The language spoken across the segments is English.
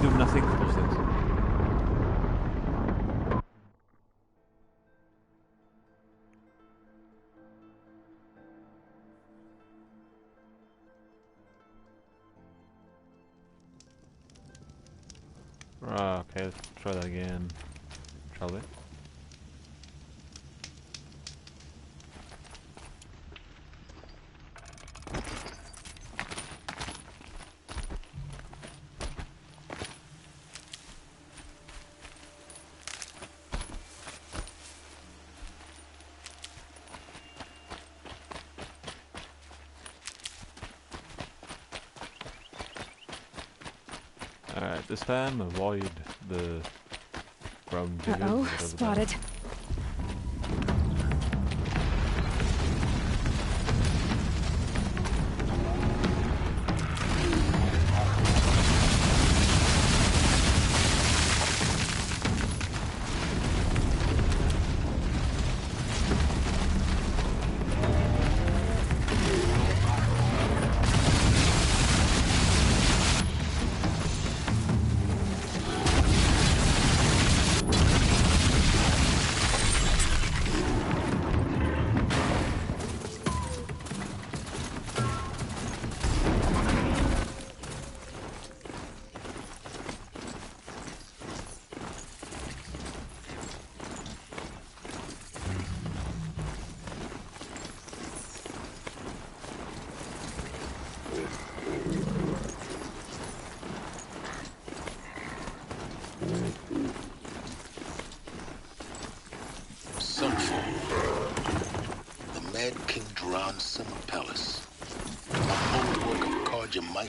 do nothing for this. Okay, let's try that again, shall we? Alright, this time avoid the ground diggers. Uh-oh, spotted.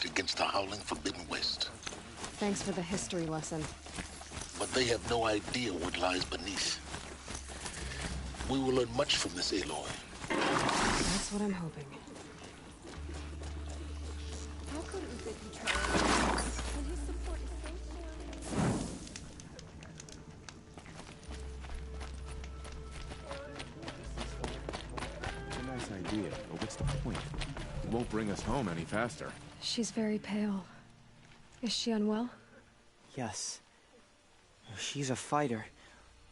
Against the howling forbidden west. Thanks for the history lesson. But they have no idea what lies beneath. We will learn much from this Aloy. That's what I'm hoping. How couldn't they control when his support is so It's a nice idea, but what's the point? It won't bring us home any faster. She's very pale. Is she unwell? Yes. She's a fighter,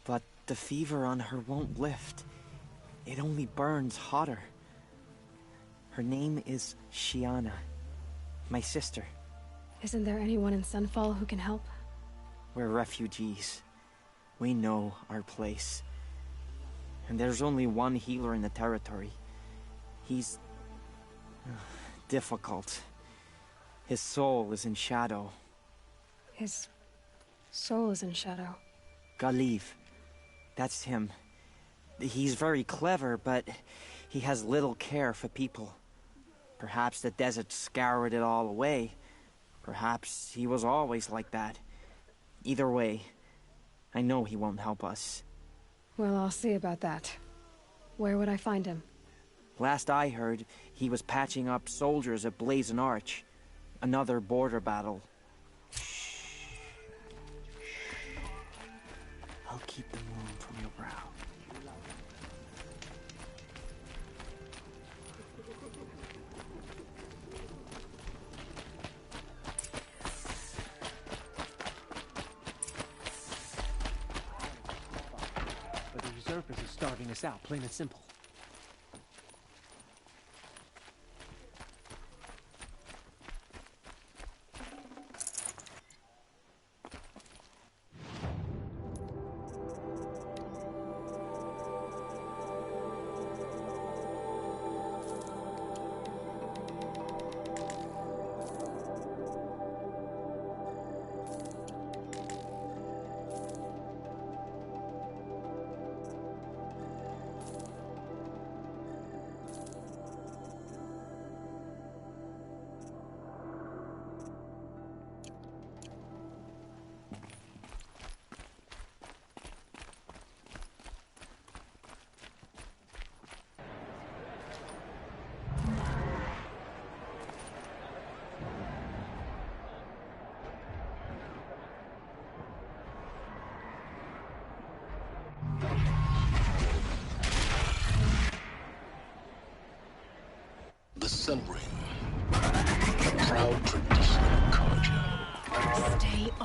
but the fever on her won't lift. It only burns hotter. Her name is Shiana, my sister. Isn't there anyone in Sunfall who can help? We're refugees. We know our place. And there's only one healer in the territory. He's difficult. His soul is in shadow. His soul is in shadow. Galiv. That's him. He's very clever, but he has little care for people. Perhaps the desert scoured it all away. Perhaps he was always like that. Either way, I know he won't help us. Well, I'll see about that. Where would I find him? Last I heard, he was patching up soldiers at Blazon Arch. Another border battle. I'll keep the moon from your brow. But the usurpers are starving us out, plain and simple.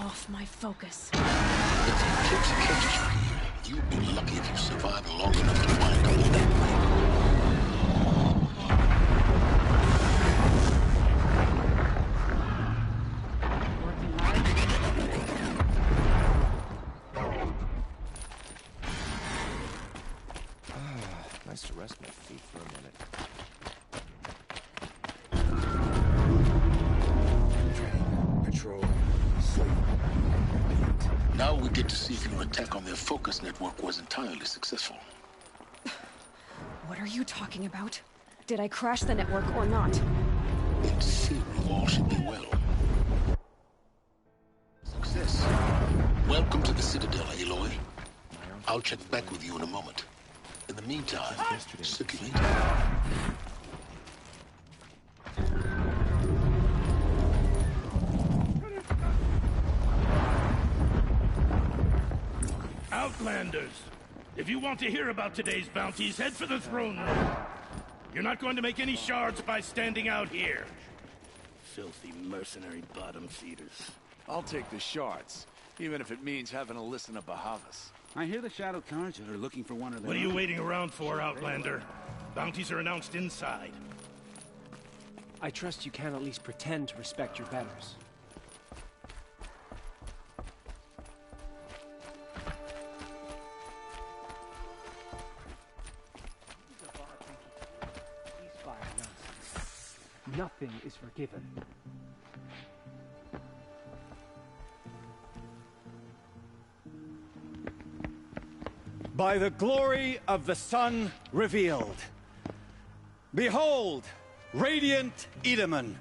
off my focus. If the eclipse catches you here, you'll be lucky if you survive long enough to wind up in that Nice to rest my feet for a minute. Train, patrol, sleep, eat. Now we get to see if your attack on their focus network was entirely successful. What are you talking about? Did I crash the network or not? In theory, all should be well. Success. Welcome to the Citadel, Aloy. I'll check back with you in a moment. In the meantime, circulate. Outlanders! If you want to hear about today's bounties, head for the throne room. You're not going to make any shards by standing out here. Filthy mercenary bottom feeders. I'll take the shards, even if it means having to listen to Bahavas. I hear the Shadow Cards are looking for one of them. What are you waiting around for, Outlander? Bounties are announced inside. I trust you can at least pretend to respect your betters. Nothing is forgiven. By the glory of the sun revealed. Behold, radiant Edaman,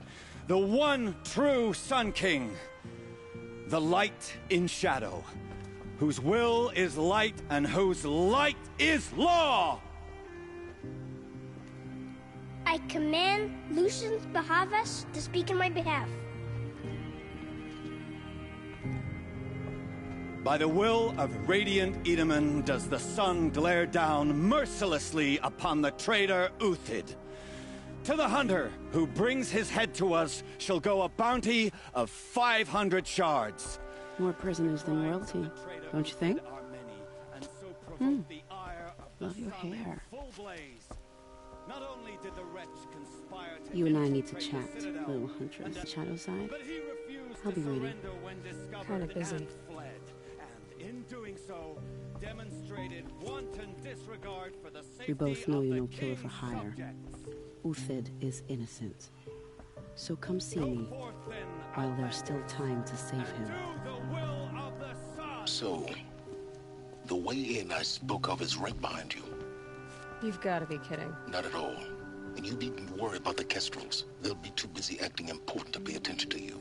the one true Sun King, the light in shadow, whose will is light and whose light is law! I command Lucius Bahavas to speak in my behalf. By the will of radiant Edaman does the sun glare down mercilessly upon the traitor Uthid. To the hunter who brings his head to us shall go a bounty of 500 shards. More prisoners than royalty, don't you think? Love your hair. You and I need to chat, little huntress. Shadow side? I'll be waiting. Kinda busy. In doing so, demonstrated wanton disregard for the safety We both know of you're the no killer for king's hire. subjects. Uthid is innocent. So come see me while there's still time to save him. So, the way in I spoke of is right behind you. You've got to be kidding. Not at all. And you needn't worry about the Kestrels. They'll be too busy acting important to pay attention to you.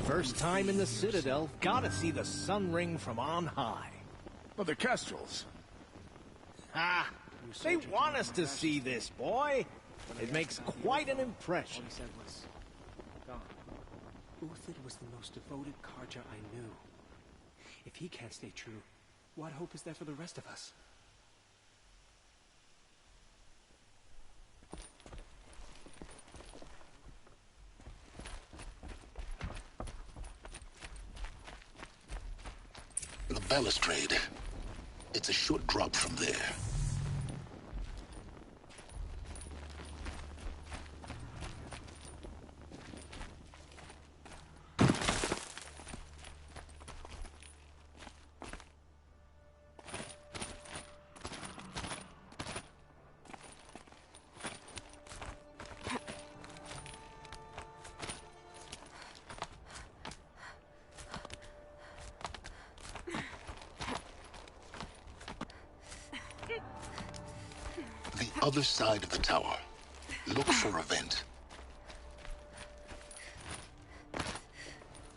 First time in the Citadel, gotta see the sun ring from on high. Well, the Kestrels. Ah, they want us to see this, boy. It makes quite an impression. All he said was, gone. Uthid was the most devoted Carja I knew. If he can't stay true, what hope is there for the rest of us? The balustrade. It's a short drop from there. Other side of the tower. Look for a vent.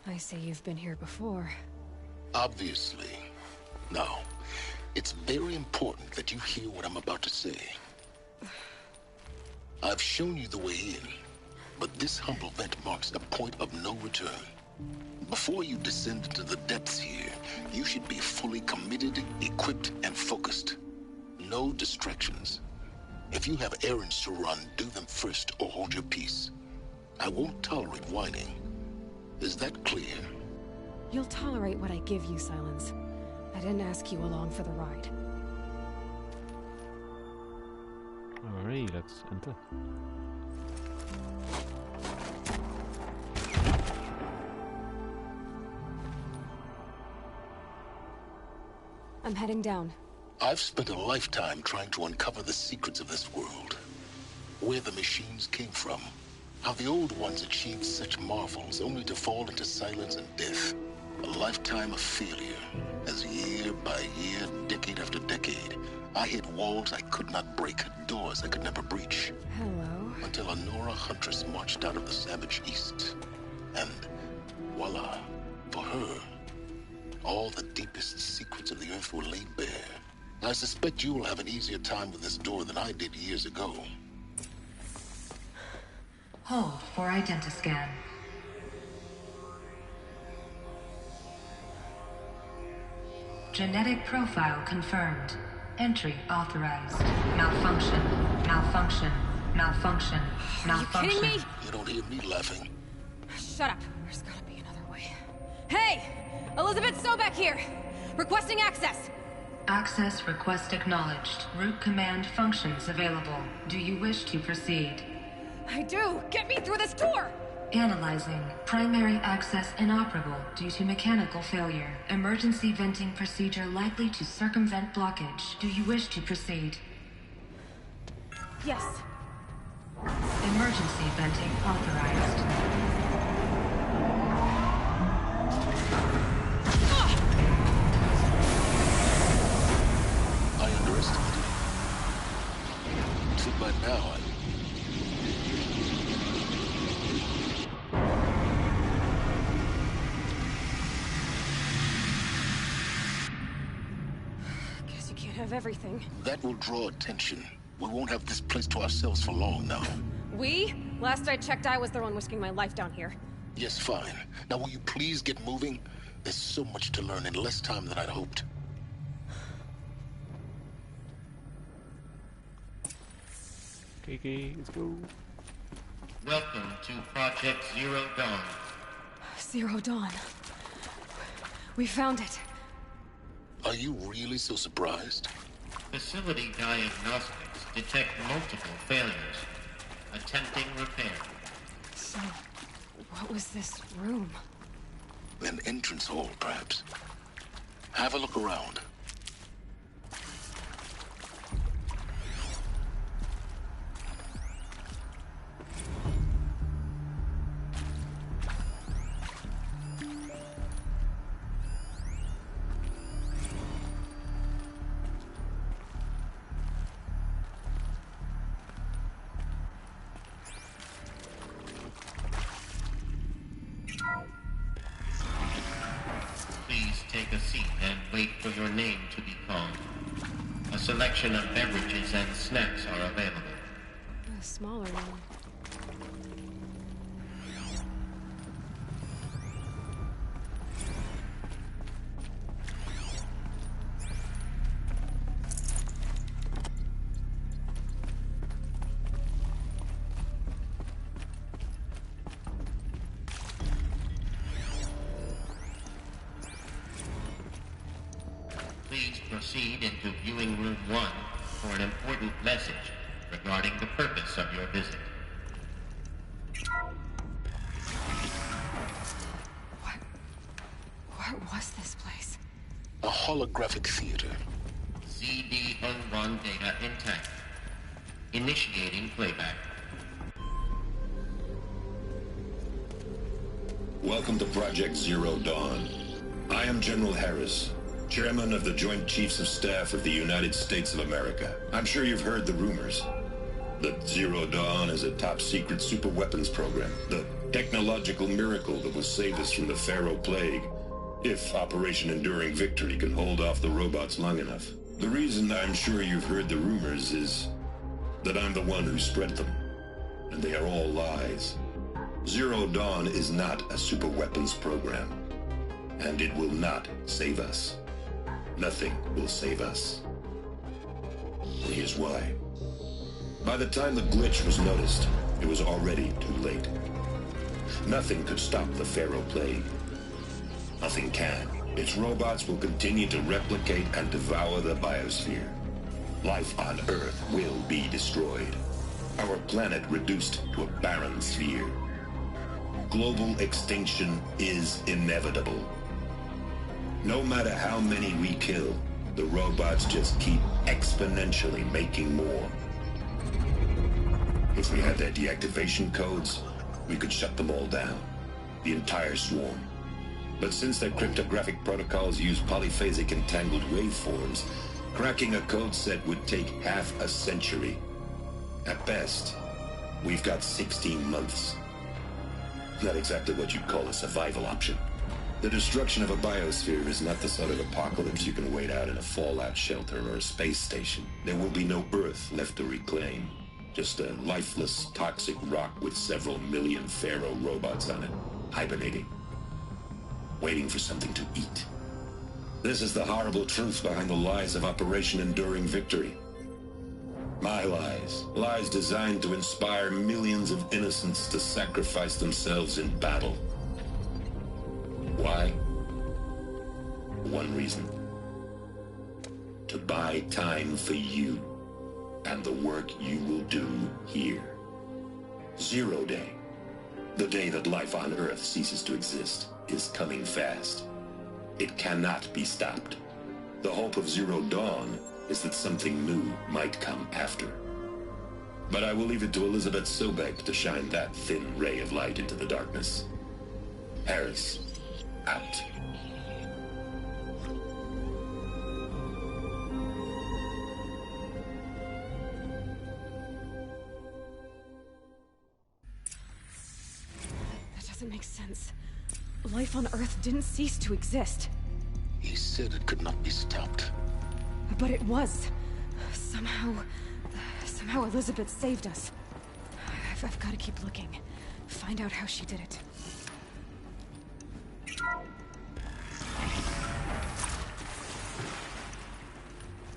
I see you've been here before. Obviously. Now, it's very important that you hear what I'm about to say. I've shown you the way in, but this humble vent marks a point of no return. Before you descend into the depths here, you should be fully committed, equipped, and focused. No distractions. If you have errands to run, do them first or hold your peace. I won't tolerate whining. Is that clear? You'll tolerate what I give you, Silence. I didn't ask you along for the ride. Alright, let's enter. I'm heading down. I've spent a lifetime trying to uncover the secrets of this world. Where the machines came from. How the old ones achieved such marvels only to fall into silence and death. A lifetime of failure. As year by year, decade after decade, I hit walls I could not break, doors I could never breach. Hello. Until a Nora huntress marched out of the savage east. And voila, for her, all the deepest secrets of the earth were laid bare. I suspect you will have an easier time with this door than I did years ago. Hold for identiscan. Genetic profile confirmed. Entry authorized. Malfunction. Malfunction. Malfunction. Malfunction. Are you kidding me? You don't hear me laughing. Shut up. There's gotta be another way. Hey! Elizabeth Sobek here! Requesting access! Access request acknowledged. Root command functions available. Do you wish to proceed? I do! Get me through this door! Analyzing. Primary access inoperable due to mechanical failure. Emergency venting procedure likely to circumvent blockage. Do you wish to proceed? Yes. Emergency venting authorized. I underestimated it. So by now, Guess you can't have everything. that will draw attention. We won't have this place to ourselves for long now. We? Last I checked, I was the one risking my life down here. Yes, fine. Now will you please get moving? There's so much to learn in less time than I'd hoped. Okay, let's go. Welcome to Project Zero Dawn. Zero Dawn. We found it. Are you really so surprised? Facility diagnostics detect multiple failures. Attempting repair. So, what was this room? An entrance hall, perhaps. Have a look around. Please take a seat and wait for your name to be called. A selection of beverages and snacks are available. A smaller one. Please proceed into viewing room 1 for an important message regarding the purpose of your visit. What was this place? A holographic theater. CD01 data intact. Initiating playback. Welcome to Project Zero Dawn. I am General Harris, Chairman of the Joint Chiefs of Staff of the United States of America. I'm sure you've heard the rumors that Zero Dawn is a top-secret superweapons program, the technological miracle that will save us from the Pharaoh Plague, if Operation Enduring Victory can hold off the robots long enough. The reason I'm sure you've heard the rumors is that I'm the one who spread them, and they are all lies. Zero Dawn is not a superweapons program, and it will not save us. Nothing will save us. And here's why. By the time the glitch was noticed, it was already too late. Nothing could stop the Pharaoh Plague. A nothing can. Its robots will continue to replicate and devour the biosphere. Life on Earth will be destroyed. Our planet reduced to a barren sphere. Global extinction is inevitable. No matter how many we kill, the robots just keep exponentially making more. If we had their deactivation codes, we could shut them all down. The entire swarm. But since their cryptographic protocols use polyphasic entangled waveforms, cracking a code set would take half a century. At best, we've got 16 months. Not exactly what you'd call a survival option. The destruction of a biosphere is not the sort of apocalypse you can wait out in a fallout shelter or a space station. There will be no Earth left to reclaim. Just a lifeless, toxic rock with several million Pharaoh robots on it, hibernating, waiting for something to eat. This is the horrible truth behind the lies of Operation Enduring Victory. My lies. Lies designed to inspire millions of innocents to sacrifice themselves in battle. Why? One reason. To buy time for you and the work you will do here. Zero Day, the day that life on Earth ceases to exist, is coming fast. It cannot be stopped. The hope of Zero Dawn is that something new might come after. But I will leave it to Elizabeth Sobek to shine that thin ray of light into the darkness. Harris, out. That doesn't make sense. Life on Earth didn't cease to exist. He said it could not be stopped. But it was. Somehow Elizabeth saved us. I've got to keep looking. Find out how she did it.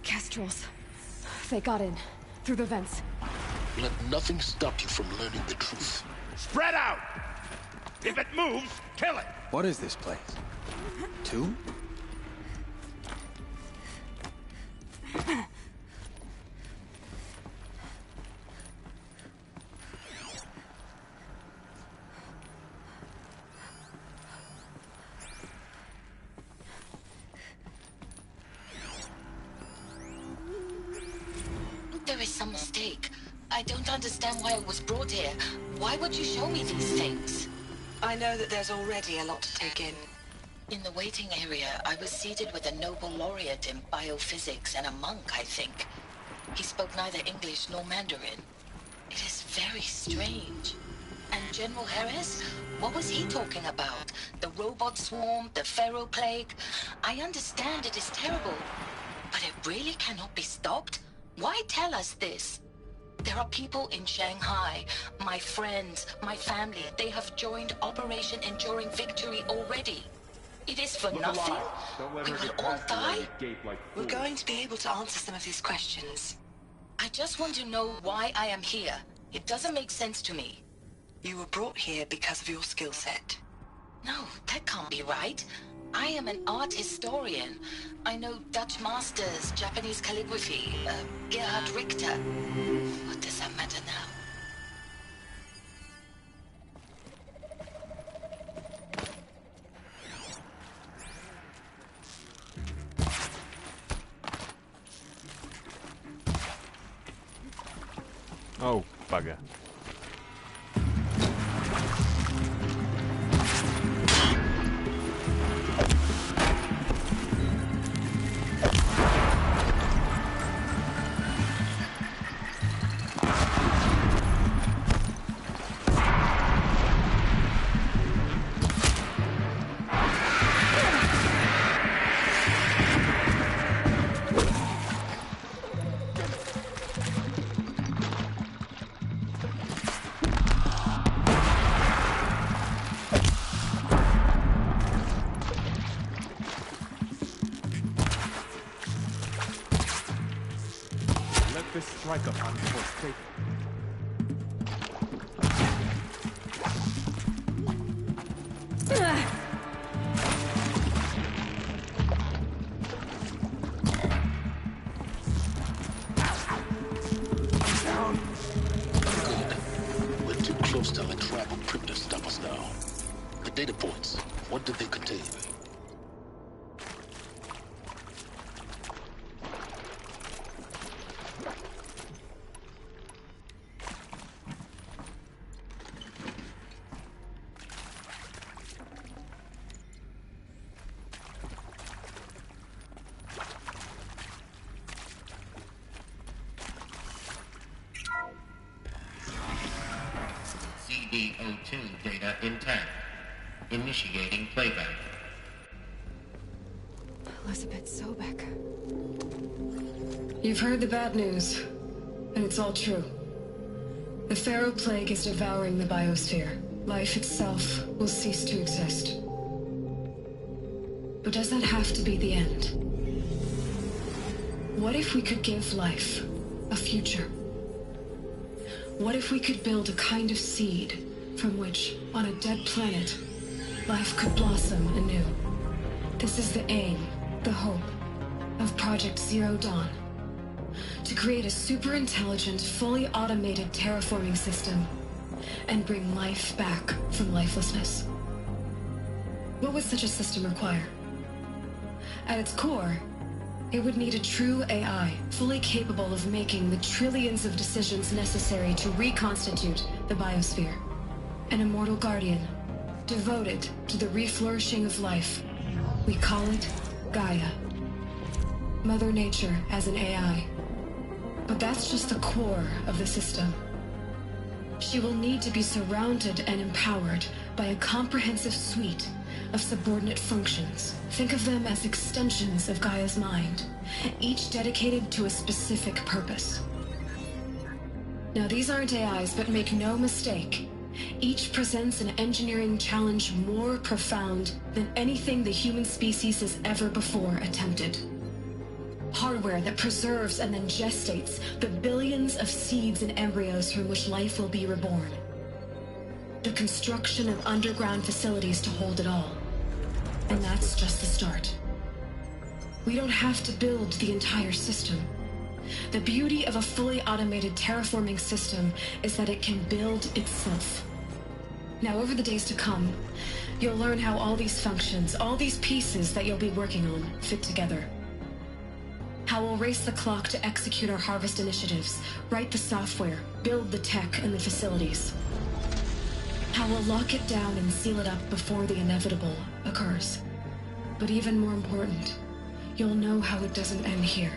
Kestrels. They got in. Through the vents. Let nothing stop you from learning the truth. Spread out! If it moves, kill it! What is this place? Two? There is some mistake. I don't understand why it was brought here. Why would you show me these things? I know that there's already a lot to take in. In the waiting area, I was seated with a Nobel laureate in biophysics and a monk, I think. He spoke neither English nor Mandarin. It is very strange. And General Harris? What was he talking about? The robot swarm? The Pharaoh plague? I understand it is terrible, but it really cannot be stopped? Why tell us this? There are people in Shanghai, my friends, my family. They have joined Operation Enduring Victory already. It is for nothing. We will all die. We're going to be able to answer some of these questions. I just want to know why I am here. It doesn't make sense to me. You were brought here because of your skill set. No, that can't be right. I am an art historian. I know Dutch masters, Japanese calligraphy, Gerhard Richter. What does that matter now? Oh, bugger. This striker on forsake. data points. What did they contain? CD02 data intact. Initiating playback. Elizabeth Sobek. You've heard the bad news, and it's all true. The Pharaoh Plague is devouring the biosphere. Life itself will cease to exist. But does that have to be the end? What if we could give life a future? What if we could build a kind of seed from which, on a dead planet, life could blossom anew? This is the aim, the hope, of Project Zero Dawn. To create a super-intelligent, fully automated terraforming system and bring life back from lifelessness. What would such a system require? At its core, it would need a true AI, fully capable of making the trillions of decisions necessary to reconstitute the biosphere. An immortal guardian, devoted to the reflourishing of life. We call it Gaia. Mother Nature as an AI. But that's just the core of the system. She will need to be surrounded and empowered by a comprehensive suite of subordinate functions. Think of them as extensions of Gaia's mind, each dedicated to a specific purpose. Now, these aren't AIs, but make no mistake, each presents an engineering challenge more profound than anything the human species has ever before attempted. Hardware that preserves and then gestates the billions of seeds and embryos from which life will be reborn. The construction of underground facilities to hold it all. And that's just the start. We don't have to build the entire system. The beauty of a fully automated terraforming system is that it can build itself. Now, over the days to come, you'll learn how all these functions, all these pieces that you'll be working on, fit together. How we'll race the clock to execute our harvest initiatives, write the software, build the tech and the facilities. How we'll lock it down and seal it up before the inevitable occurs. But even more important, you'll know how it doesn't end here.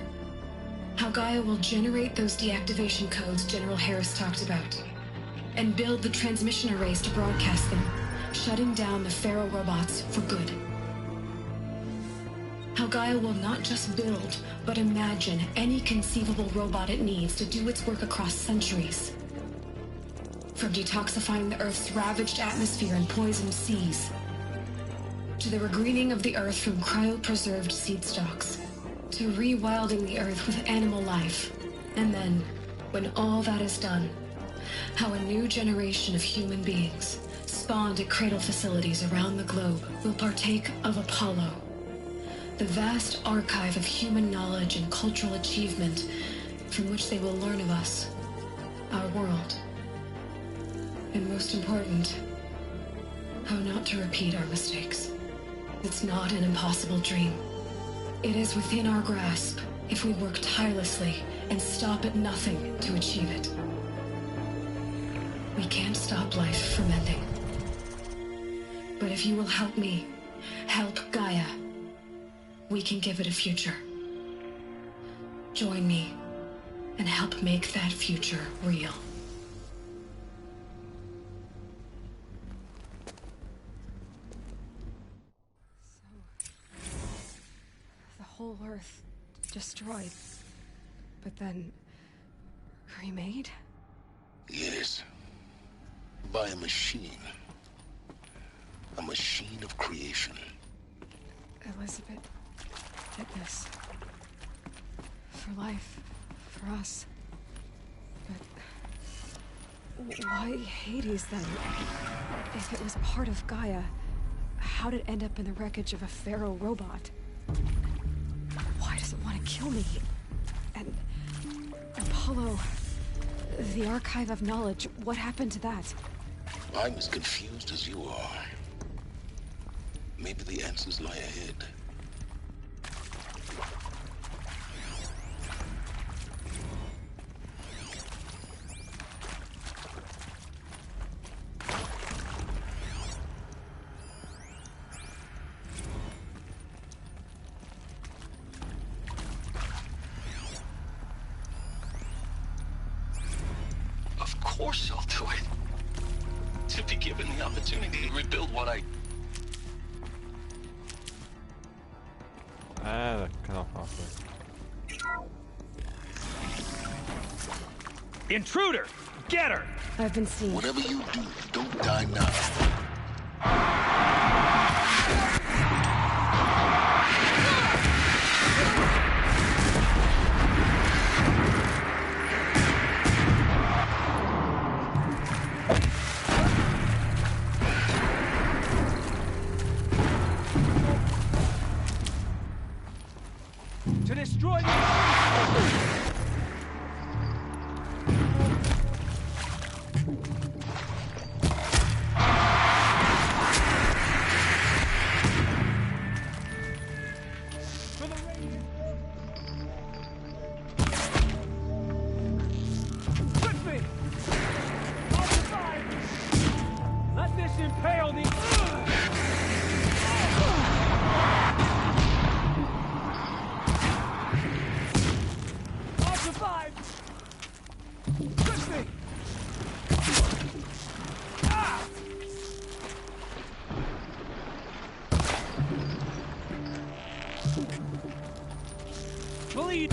How Gaia will generate those deactivation codes General Harris talked about, and build the transmission arrays to broadcast them, shutting down the Pharaoh robots for good. How Gaia will not just build, but imagine any conceivable robot it needs to do its work across centuries. From detoxifying the Earth's ravaged atmosphere and poisoned seas, to the regreening of the Earth from cryopreserved seed stalks, to rewilding the Earth with animal life. And then, when all that is done, how a new generation of human beings, spawned at cradle facilities around the globe, will partake of Apollo, the vast archive of human knowledge and cultural achievement from which they will learn of us, our world. And most important, how not to repeat our mistakes. It's not an impossible dream. It is within our grasp if we work tirelessly and stop at nothing to achieve it. We can't stop life from ending. But if you will help me, help Gaia, we can give it a future. Join me and help make that future real. The whole Earth destroyed, but then remade? Yes. By a machine. A machine of creation. Elizabeth did this. For life. For us. But why Hades then? If it was part of Gaia, how did it end up in the wreckage of a Pharaoh robot? Why does it want to kill me? And Apollo, the archive of knowledge, what happened to that? I'm as confused as you are. Maybe the answers lie ahead. Of course I'll do it. To be given the opportunity to rebuild what I... That cut off halfway. Intruder! Get her! I've been seen. Whatever you do, don't die now. To destroy the... Touch me! I'll survive! Let this impale the... I'll survive! Touch me! Ah! Bleed!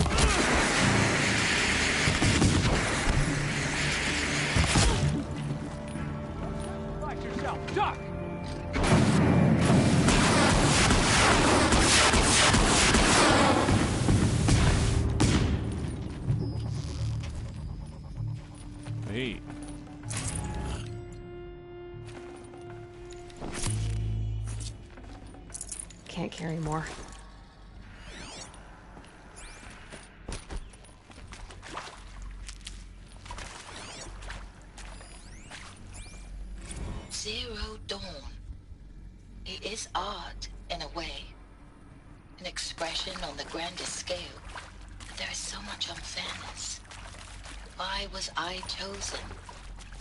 Watch yourself! Duck! Hey. Can't carry more. Zero Dawn. It is art, in a way. An expression on the grandest scale. But there is so much unfairness. Why was I chosen?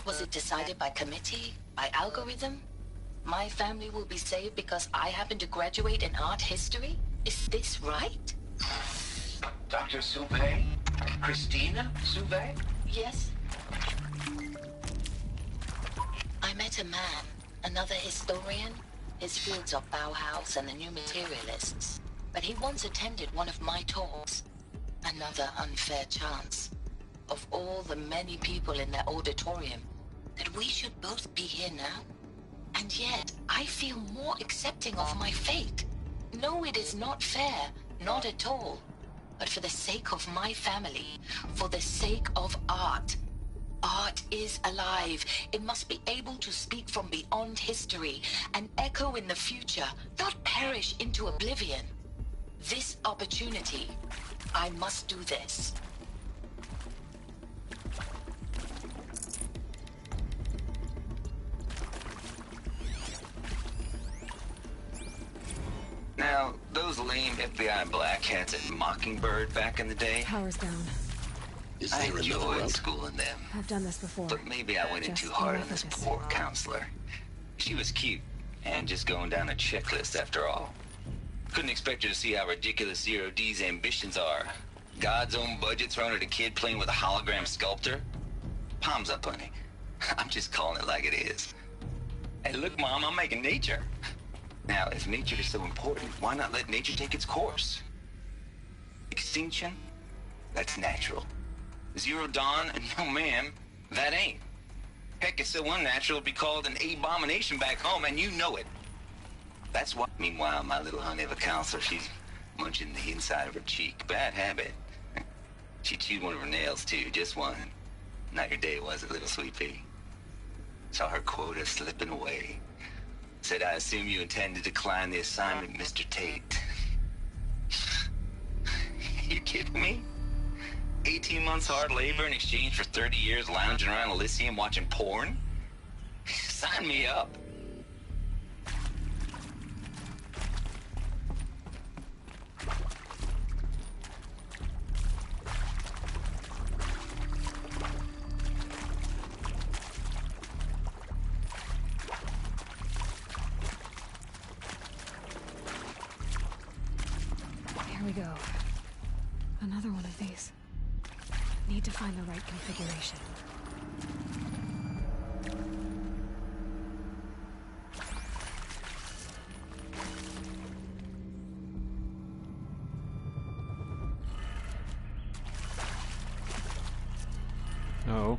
Was it decided by committee? By algorithm? My family will be saved because I happen to graduate in art history? Is this right? Dr. Souvet? Christina Souvet? Yes. I met a man, another historian. His fields are Bauhaus and the New Materialists. But he once attended one of my talks. Another unfair chance. Of all the many people in that auditorium, that we should both be here now. And yet, I feel more accepting of my fate. No, it is not fair, not at all. But for the sake of my family, for the sake of art. Art is alive. It must be able to speak from beyond history and echo in the future, not perish into oblivion. This opportunity, I must do this. Now, those lame FBI black hats at Mockingbird back in the day, Power's down. I enjoyed schooling them. I've done this before. But maybe I went in Just too hard keep on this focus. poor counselor. She was cute, and just going down a checklist after all. Couldn't expect her to see how ridiculous Zero D's ambitions are. God's own budget thrown at a kid playing with a hologram sculptor? Palms up, honey. I'm just calling it like it is. Hey, look, Mom, I'm making nature. Now, if nature is so important, why not let nature take its course? Extinction? That's natural. Zero Dawn? No, ma'am, that ain't. Heck, it's so unnatural it'd be called an abomination back home, and you know it. That's why, meanwhile, my little honey of a counselor, she's munching the inside of her cheek. Bad habit. She chewed one of her nails, too, just one. Not your day, was it, little sweet pea? Saw her quota slipping away. Said, I assume you intend to decline the assignment, Mr. Tate. You kidding me? 18 months hard labor in exchange for 30 years lounging around Elysium watching porn? Sign me up. we go. Another one of these. Need to find the right configuration. No.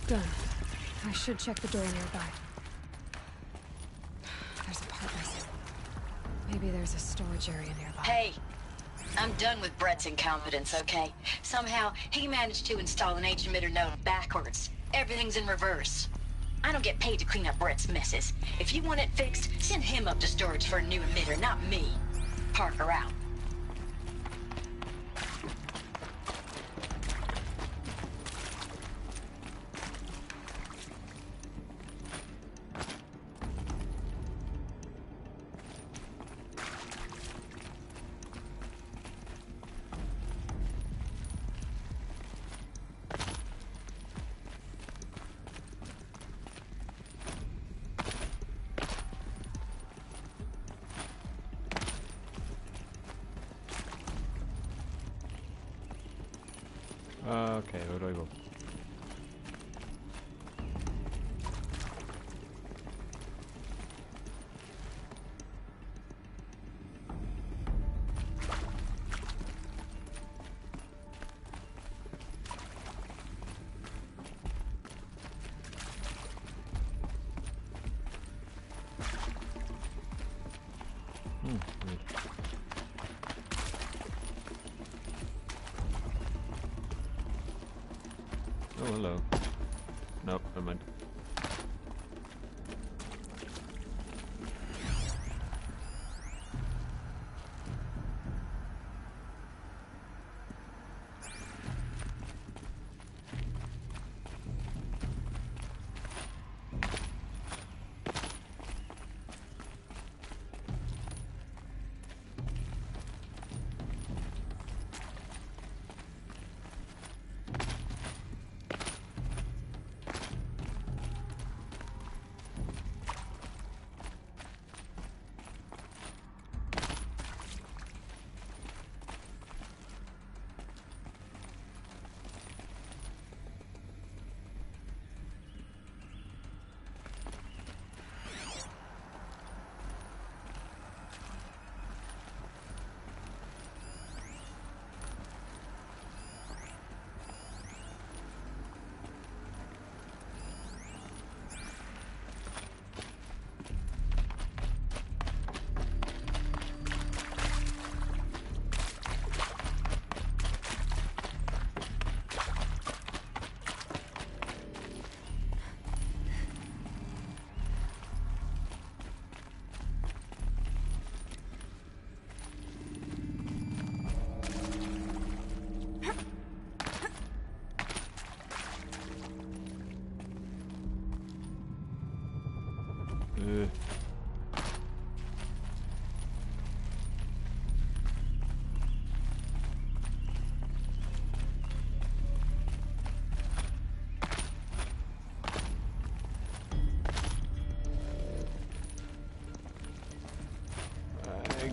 Done. I should check the door nearby. There's a part missing. Maybe there's a storage area nearby. Hey, I'm done with Brett's incompetence, okay? Somehow, he managed to install an H-emitter node backwards. Everything's in reverse. I don't get paid to clean up Brett's messes. If you want it fixed, send him up to storage for a new emitter, not me. Parker out. Okay, where do I go? Wait. Oh, hello. Nope, never mind.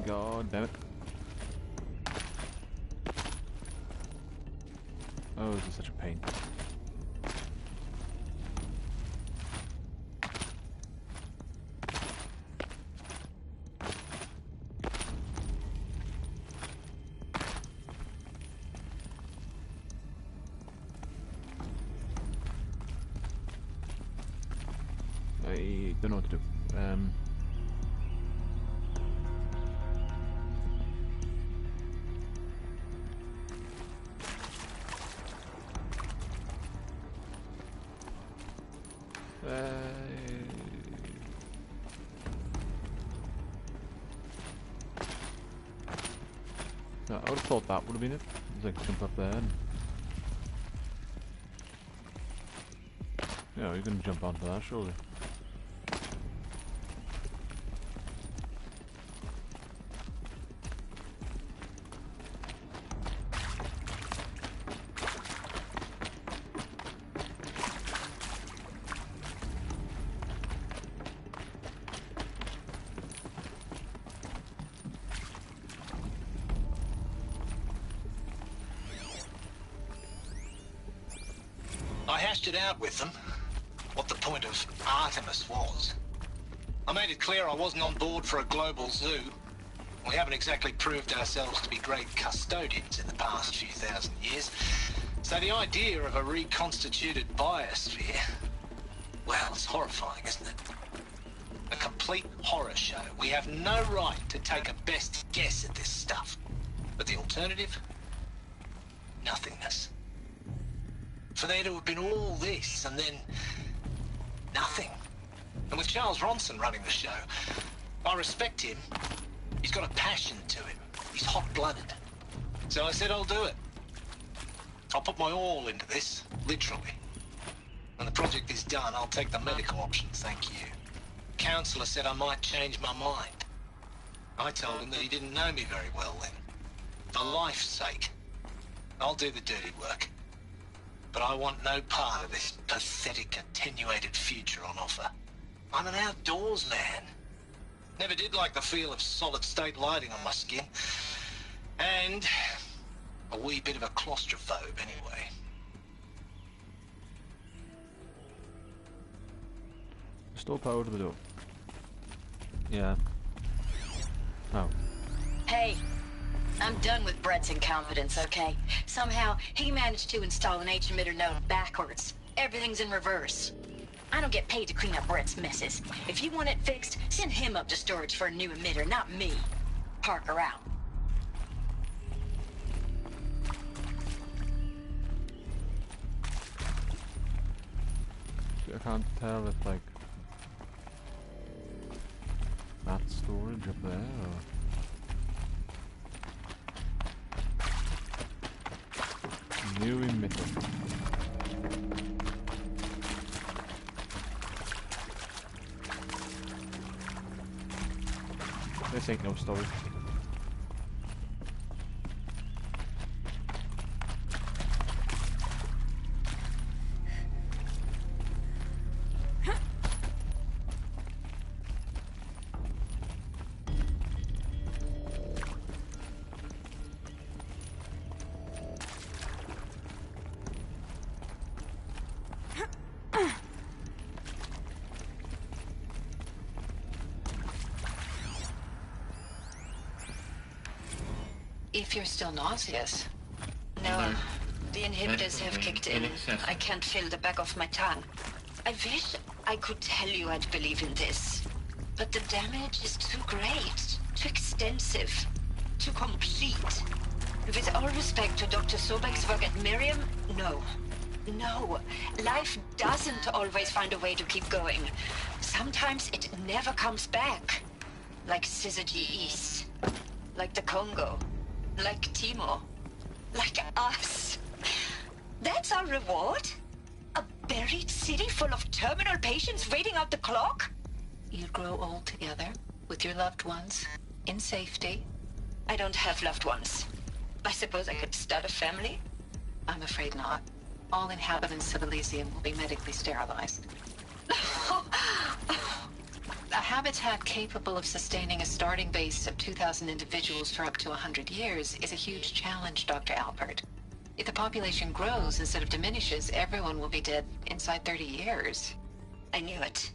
God damn it. Oh, this is such a pain. I don't know what to do. No, I would have thought that would have been it. Like jump up there. Yeah, you can jump onto that, surely. I hashed it out with them, what the point of Artemis was. I made it clear I wasn't on board for a global zoo. We haven't exactly proved ourselves to be great custodians in the past few thousand years. So the idea of a reconstituted biosphere, well, it's horrifying, isn't it? A complete horror show. We have no right to take a best guess at this stuff. But the alternative? Nothingness. For there to have been all this, and then nothing. And with Charles Ronson running the show, I respect him. He's got a passion to him. He's hot-blooded. So I said I'll do it. I'll put my all into this, literally. When the project is done, I'll take the medical option, thank you. Counselor said I might change my mind. I told him that he didn't know me very well then. For life's sake, I'll do the dirty work. But I want no part of this pathetic, attenuated future on offer. I'm an outdoors man. Never did like the feel of solid-state lighting on my skin. And a wee bit of a claustrophobe, anyway. Restore power to the door. Yeah. Oh. Hey, I'm done with Brett's incompetence, okay? Somehow, he managed to install an H-emitter node backwards. Everything's in reverse. I don't get paid to clean up Brett's messes. If you want it fixed, send him up to storage for a new emitter, not me. Parker out. I can't tell if, like, that's storage up there, or... New emitter. This ain't no storage. If you're still nauseous. No, the inhibitors have kicked in. I can't feel the back of my tongue. I wish I could tell you I'd believe in this. But the damage is too great, too extensive, too complete. With all respect to Dr. Sobek's work at Miriam, no. No, life doesn't always find a way to keep going. Sometimes it never comes back. Like Syzygy East. Like the Congo. Like Timo. Like us. That's our reward? A buried city full of terminal patients waiting out the clock? You'll grow old together, with your loved ones, in safety. I don't have loved ones. I suppose I could start a family? I'm afraid not. All inhabitants of Elysium will be medically sterilized. A habitat capable of sustaining a starting base of 2,000 individuals for up to 100 years is a huge challenge, Dr. Alpert. If the population grows instead of diminishes, everyone will be dead inside 30 years. I knew it.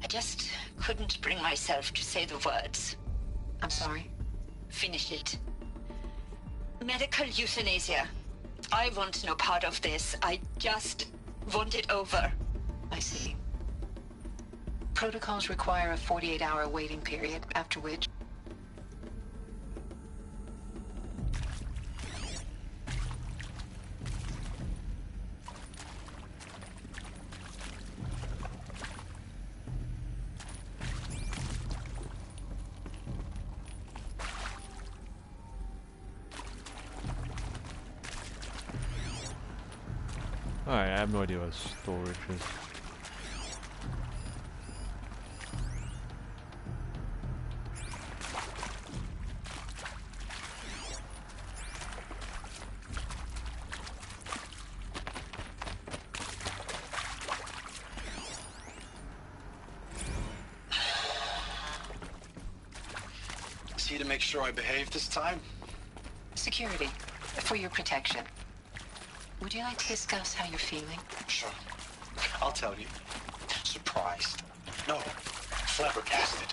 I just couldn't bring myself to say the words. I'm sorry? Finish it. Medical euthanasia. I want no part of this. I just want it over. I see. Protocols require a 48-hour waiting period, after which... Alright, I have no idea what storage is. Is he to make sure I behave this time? Security, for your protection. Would you like to discuss how you're feeling? Sure. I'll tell you. Surprised. No, flabbergasted.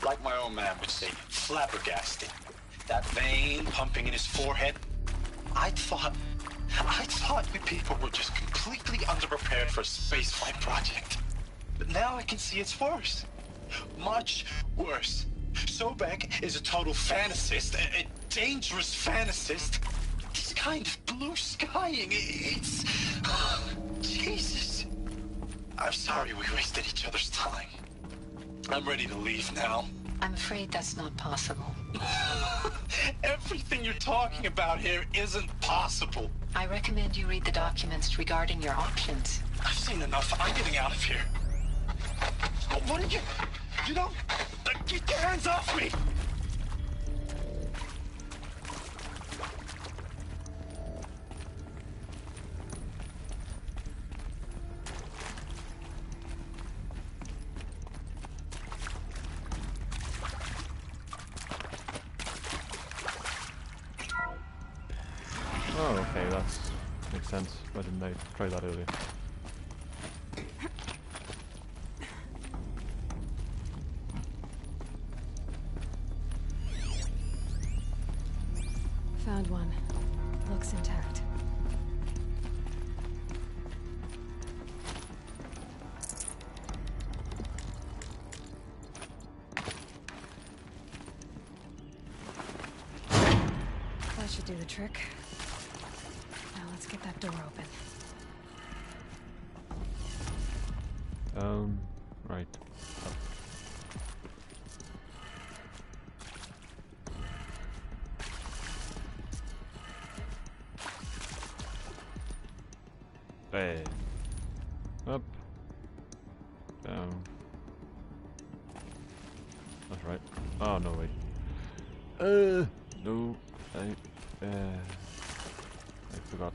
Like my own man would say, flabbergasted. That vein pumping in his forehead. I thought you people were just completely underprepared for a spaceflight project. But now I can see it's worse. Much worse. Sobek is a total fantasist, a dangerous fantasist. This kind of blue skying, it's... Jesus. I'm sorry we wasted each other's time. I'm ready to leave now. I'm afraid that's not possible. Everything you're talking about here isn't possible. I recommend you read the documents regarding your options. I've seen enough. I'm getting out of here. What did you... You don't... Get your hands off me! Oh, okay, that's makes sense. Why didn't I try that earlier? Found one. Looks intact. That should do the trick. Now let's get that door open. Right. Hey. Up. Down. That's right. Oh, no, wait. No. I forgot.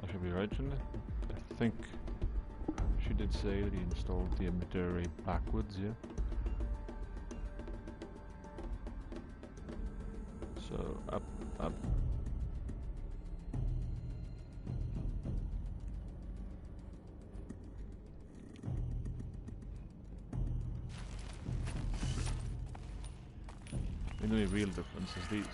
I should be right, shouldn't I? I think she did say that he installed the emitter backwards, yeah? So, up, up. The only real difference is these.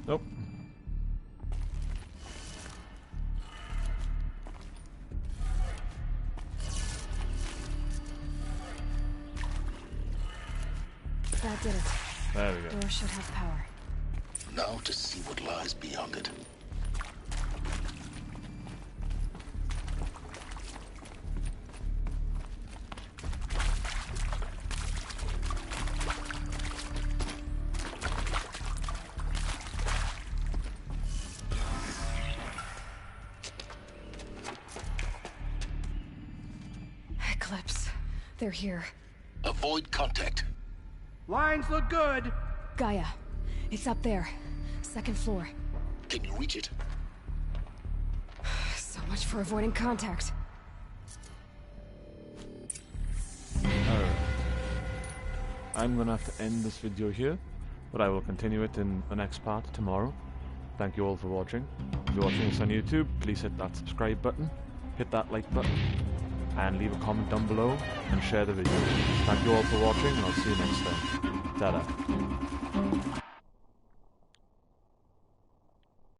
Nope. That did it. There we go. Door should have power. Now to see what lies beyond it. Eclipse. They're here. Avoid contact. Lines look good. Gaia. It's up there. 2nd floor. Can you reach it? So much for avoiding contact. Alright. I'm gonna have to end this video here, but I will continue it in the next part tomorrow. Thank you all for watching. If you're watching this on YouTube, please hit that subscribe button, hit that like button, and leave a comment down below, and share the video. Thank you all for watching, and I'll see you next time. Ta-da.